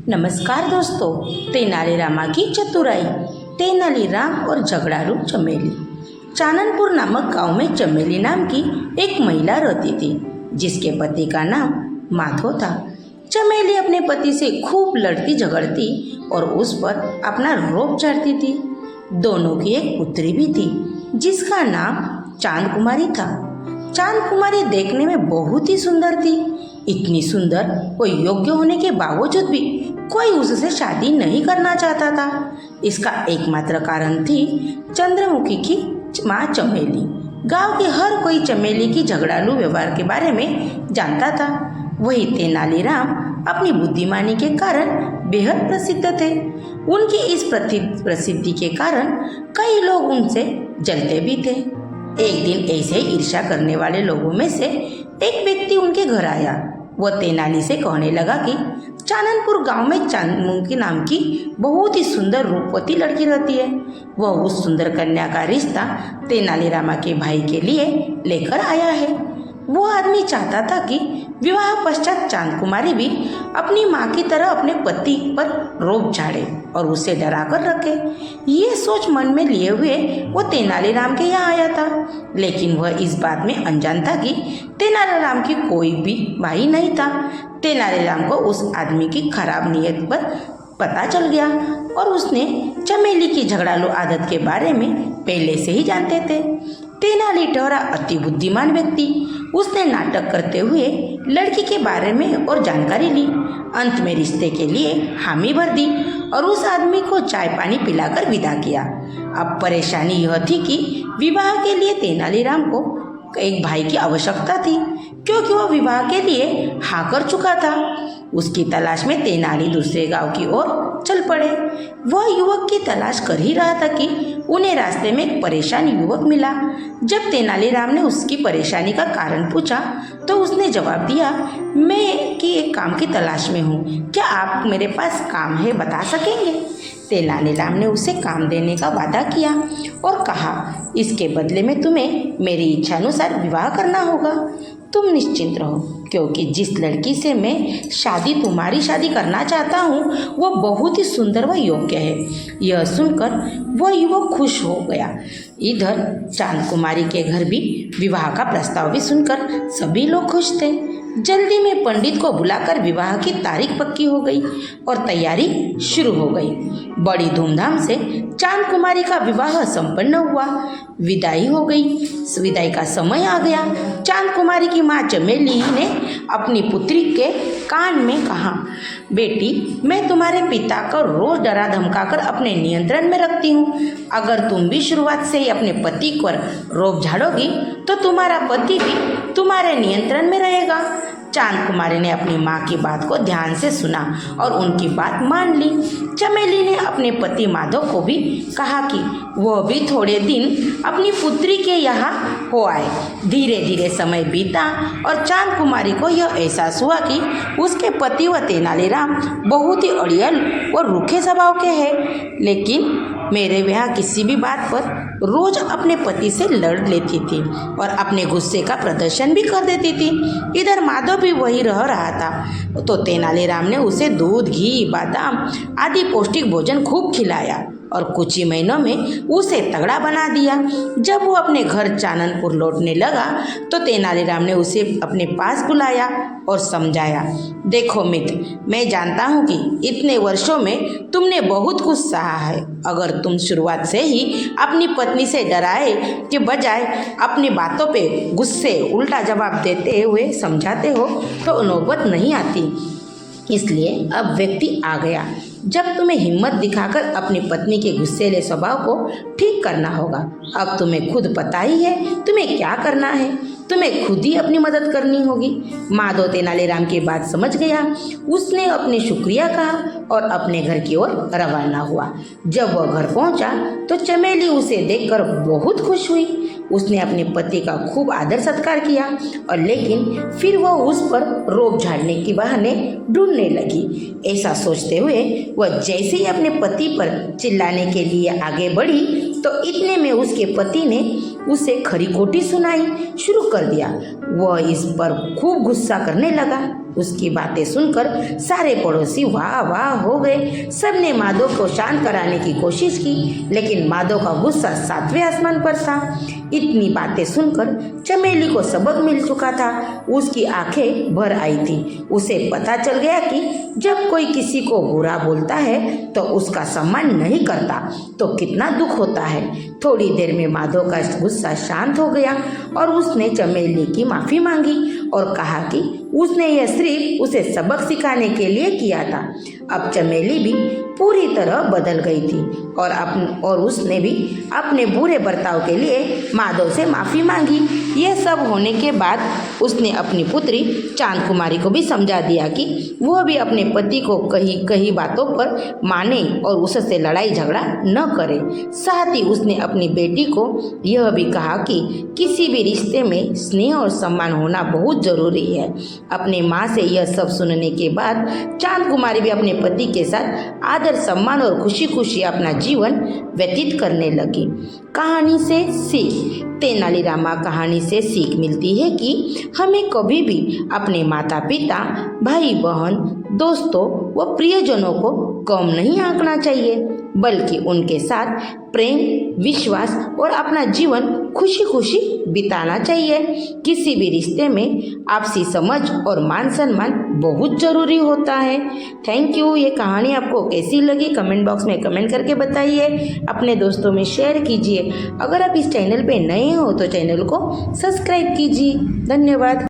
नमस्कार दोस्तों, तेनालीरामा की चतुराई। तेनालीराम और झगड़ालू चमेली। चाननपुर नामक गांव में चमेली नाम की एक महिला रहती थी, जिसके पति का नाम माधव था। चमेली अपने पति से खूब लड़ती झगड़ती और उस पर अपना रोब झाड़ती थी। दोनों की एक पुत्री भी थी, जिसका नाम चांद कुमारी था। चांद कुमारी देखने में बहुत ही सुंदर थी, इतनी सुंदर वो योग्य होने के बावजूद भी कोई उससे शादी नहीं करना चाहता था। इसका एकमात्र कारण थी चंद्रमुखी की माँ चमेली। गांव के हर कोई चमेली की झगड़ालू व्यवहार के बारे में जानता था। वही तेनालीराम अपनी बुद्धिमानी के कारण बेहद प्रसिद्ध थे। उनकी इस प्रसिद्धि के कारण कई लोग उनसे जलते भी थे। एक दिन ऐसे ही ईर्ष्या करने वाले लोगों में से एक व्यक्ति उनके घर आया। वह तेनाली से कहने लगा कि चाननपुर गांव में चांदमुखी नाम की बहुत ही सुंदर रूपवती लड़की रहती है। वह उस सुंदर कन्या का रिश्ता तेनालीरामा के भाई के लिए लेकर आया है। वो आदमी चाहता था कि विवाह पश्चात चांद कुमारी भी अपनी माँ की तरह अपने पति पर रोब झाड़े और उसे डरा कर रखे। ये सोच मन में लिए हुए वो तेनालीराम के यहाँ आया था, लेकिन वह इस बात में अनजान था कि तेनालीराम की कोई भी भाई नहीं था। तेनालीराम को उस आदमी की खराब नीयत पर पता चल गया और उसने चमेली की झगड़ालू आदत के बारे में पहले से ही जानते थे। तेनाली ठहरा अति बुद्धिमान व्यक्ति। उसने नाटक करते हुए लड़की के बारे में और जानकारी ली। अंत में रिश्ते के लिए हामी भर दी और उस आदमी को चाय पानी पिलाकर विदा किया। अब परेशानी यह थी कि विवाह के लिए तेनालीराम को एक भाई की आवश्यकता थी, क्योंकि वह विवाह के लिए हाँ कर चुका था। उसकी तलाश में तेनाली दूसरे गांव की ओर चल पड़े। वह युवक की तलाश कर ही रहा था कि उन्हें रास्ते में एक परेशान युवक मिला। जब तेनालीराम ने उसकी परेशानी का कारण पूछा तो उसने जवाब दिया, मैं कि एक काम की तलाश में हूँ, क्या आप मेरे पास काम है बता सकेंगे? तेनालीराम ने उसे काम देने का वादा किया और कहा, इसके बदले में तुम्हें मेरी इच्छा अनुसार विवाह करना होगा। तुम निश्चिंत रहो, क्योंकि जिस लड़की से मैं तुम्हारी शादी करना चाहता हूँ वह बहुत ही सुंदर व योग्य है। यह सुनकर वह युवक खुश हो गया। इधर चांद कुमारी के घर भी विवाह का प्रस्ताव भी सुनकर सभी लोग खुश थे। जल्दी में पंडित को बुलाकर विवाह की तारीख पक्की हो गई और तैयारी शुरू हो गई। बड़ी धूमधाम से चांद कुमारी का विवाह संपन्न हुआ। विदाई हो गई। विदाई का समय आ गया। चांद कुमारी की माँ चमेली ने अपनी पुत्री के कान में कहा, बेटी, मैं तुम्हारे पिता को रोज डरा धमकाकर अपने नियंत्रण में रखती हूँ। अगर तुम भी शुरुआत से ही अपने पति पर रोब झाड़ोगी तो तुम्हारा पति भी तुम्हारे नियंत्रण में रहेगा। चांद कुमारी ने अपनी माँ की बात को ध्यान से सुना और उनकी बात मान ली। चमेली ने अपने पति माधव को भी कहा कि वह भी थोड़े दिन अपनी पुत्री के यहाँ हो आए। धीरे धीरे समय बीता और चांद कुमारी को यह एहसास हुआ कि उसके पति व तेनालीराम बहुत ही अड़ियल और रूखे स्वभाव के हैं, लेकिन मेरे यहाँ किसी भी बात पर रोज अपने पति से लड़ लेती थी और अपने गुस्से का प्रदर्शन भी कर देती थी। इधर माधव भी वही रह रहा था, तो तेनालीराम ने उसे दूध, घी, बादाम आदि पौष्टिक भोजन खूब खिलाया और कुछ ही महीनों में उसे तगड़ा बना दिया। जब वो अपने घर चाननपुर लौटने लगा तो तेनालीराम ने उसे अपने पास बुलाया और समझाया, देखो मित्र, मैं जानता हूँ कि इतने वर्षों में तुमने बहुत कुछ सहा है। अगर तुम शुरुआत से ही अपनी पत्नी से डराए के बजाय अपनी बातों पे गुस्से उल्टा जवाब देते हुए समझाते हो तो नौबत नहीं आती। इसलिए अब व्यक्ति आ गया जब तुम्हें हिम्मत दिखाकर अपनी पत्नी के गुस्सेले स्वभाव को ठीक करना होगा। अब तुम्हें खुद पता ही है तुम्हें क्या करना है। तुम्हें खुद ही अपनी मदद करनी होगी। माधव तेनालीराम की बात समझ गया। उसने अपने शुक्रिया कहा और अपने घर की ओर रवाना हुआ। जब वह घर पहुंचा तो चमेली उसे देखकर बहुत खुश हुई। उसने अपने पति का खूब आदर सत्कार किया और लेकिन फिर वह उस पर रोब झाड़ने की बहाने ढूंढने लगी। ऐसा सोचते हुए वह जैसे ही अपने पति पर चिल्लाने के लिए आगे बढ़ी तो इतने में उसके पति ने उसे खरी खोटी सुनाई शुरू कर दिया। वह इस पर खूब गुस्सा करने लगा। उसकी बातें सुनकर सारे पड़ोसी वाह वाह हो गए। सबने माधव को शांत कराने की कोशिश की, लेकिन माधव का गुस्सा 7वें आसमान पर था। इतनी बातें सुनकर चमेली को सबक मिल चुका था। उसकी आंखें भर आई थी। उसे पता चल गया कि जब कोई किसी को बुरा बोलता है तो उसका सम्मान नहीं करता तो कितना दुख होता है। थोड़ी देर में माधव का गुस्सा शांत हो गया और उसने चमेली की माफ़ी मांगी और कहा कि उसने यह सिर्फ उसे सबक सिखाने के लिए किया था। अब चमेली भी पूरी तरह बदल गई थी और उसने भी अपने बुरे बर्ताव के लिए माधव से माफ़ी मांगी। यह सब होने के बाद उसने अपनी पुत्री चांद कुमारी को भी समझा दिया कि वह भी अपने पति को कही बातों पर माने और उससे लड़ाई झगड़ा न करे। साथ ही उसने अपनी बेटी को यह भी कहा कि किसी भी रिश्ते में स्नेह और सम्मान होना बहुत ज़रूरी है। अपने माँ से यह सब सुनने के बाद चांद कुमारी भी अपने पति के साथ आदर सम्मान और खुशी खुशी अपना जीवन व्यतीत करने लगी। कहानी से सीख। तेनालीरामा कहानी से सीख मिलती है कि हमें कभी भी अपने माता पिता, भाई बहन, दोस्तों व प्रियजनों को कम नहीं आंकना चाहिए, बल्कि उनके साथ प्रेम, विश्वास और अपना जीवन खुशी खुशी बिताना चाहिए। किसी भी रिश्ते में आपसी समझ और मान सम्मान बहुत ज़रूरी होता है। Thank you. ये कहानी आपको कैसी लगी कमेंट बॉक्स में कमेंट करके बताइए। अपने दोस्तों में शेयर कीजिए। अगर आप इस चैनल पे नए हो तो चैनल को सब्सक्राइब कीजिए। धन्यवाद।